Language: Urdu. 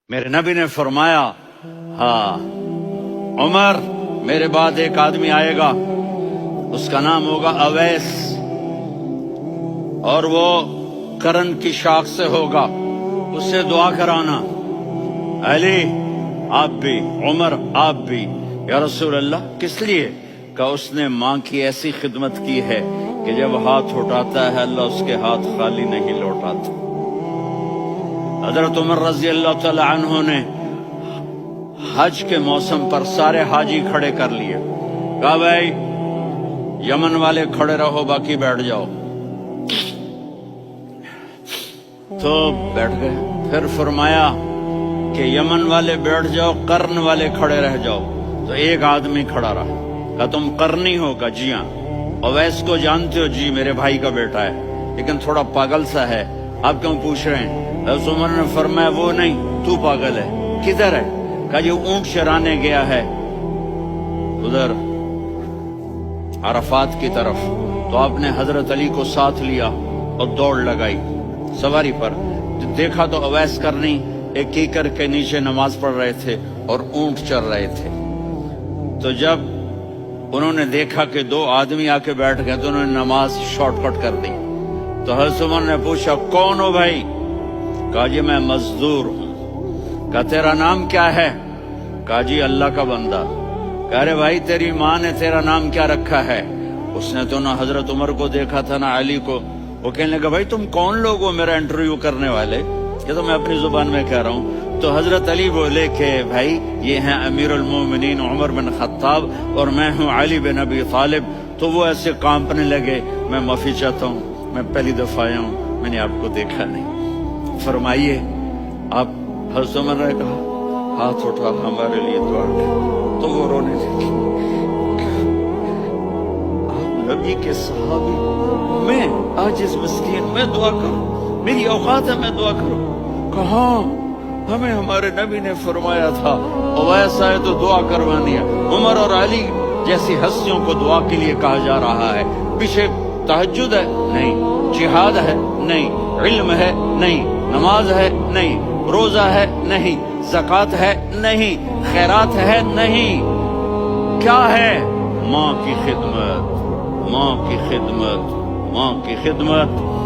میرے نبی نے فرمایا ہاں عمر میرے بعد ایک آدمی آئے گا، اس کا نام ہوگا اویس، اور وہ کرن کی شاخ سے ہوگا، اس سے دعا کرانا۔ علی آپ بھی، عمر آپ بھی۔ یا رسول اللہ کس لیے؟ کہ اس نے ماں کی ایسی خدمت کی ہے کہ جب ہاتھ اٹھاتا ہے اللہ اس کے ہاتھ خالی نہیں لوٹاتا۔ حضرت عمر رضی اللہ تعالی عنہ نے حج کے موسم پر سارے حاجی کھڑے کر لیے، کہا بھائی یمن والے کھڑے رہو، باقی بیٹھ جاؤ۔ تو بیٹھ گئے۔ پھر فرمایا کہ یمن والے بیٹھ جاؤ، قرن والے کھڑے رہ جاؤ۔ تو ایک آدمی کھڑا رہا، کہا تم قرنی ہو؟ کہا جی ہاں۔ اویس کو جانتے ہو؟ جی میرے بھائی کا بیٹا ہے، لیکن تھوڑا پاگل سا ہے، آپ کیوں پوچھ رہے ہیں؟ حضرت عمر نے فرمایا وہ نہیں، تو پاگل ہے۔ کدھر ہے؟ کہا جی اونٹ چرانے گیا ہے ادھر عرفات کی طرف۔ تو آپ نے حضرت علی کو ساتھ لیا اور دوڑ لگائی سواری پر۔ دیکھا تو اویس کرنی ایک کیکر کے نیچے نماز پڑھ رہے تھے اور اونٹ چر رہے تھے۔ تو جب انہوں نے دیکھا کہ دو آدمی آ کے بیٹھ گئے تو انہوں نے نماز شارٹ کٹ کر دی۔ تو حضرت عمر نے پوچھا کون ہو بھائی؟ کہا جی میں مزدور ہوں۔ کہا تیرا نام کیا ہے؟ کہا جی اللہ کا بندہ۔ کہہ رہے بھائی تیری ماں نے تیرا نام کیا رکھا ہے؟ اس نے تو نہ حضرت عمر کو دیکھا تھا نہ علی کو۔ وہ کہنے لگا بھائی تم کون لوگ ہو میرا انٹرویو کرنے والے؟ یہ تو میں اپنی زبان میں کہہ رہا ہوں۔ تو حضرت علی بولے کہ بھائی یہ ہیں امیر المومنین عمر بن خطاب اور میں ہوں علی بن ابی طالب۔ تو وہ ایسے کانپنے لگے، میں معافی چاہتا ہوں، میں پہلی دفعہ آیا ہوں، میں نے آپ کو دیکھا نہیں، فرمائیے آپ۔ حضرت عمر نے کہا ہاتھ اٹھا ہمارے لیے دعا کر۔ تو وہ رونے لگے۔ آپ نبی کے صحابی، میں عاجز مسکین، میں دعا کروں؟ میری اوقات ہے میں دعا کروں؟ کہاں ہمیں ہمارے نبی نے فرمایا تھا اویس آئے تو دعا کروانی ہے۔ عمر اور علی جیسی ہستیوں کو دعا کے لیے کہا جا رہا ہے۔ پیچھے تہجد ہے؟ نہیں۔ جہاد ہے؟ نہیں۔ علم ہے؟ نہیں۔ نماز ہے؟ نہیں۔ روزہ ہے؟ نہیں۔ زکوٰۃ ہے؟ نہیں۔ خیرات ہے؟ نہیں۔ کیا ہے؟ ماں کی خدمت، ماں کی خدمت، ماں کی خدمت۔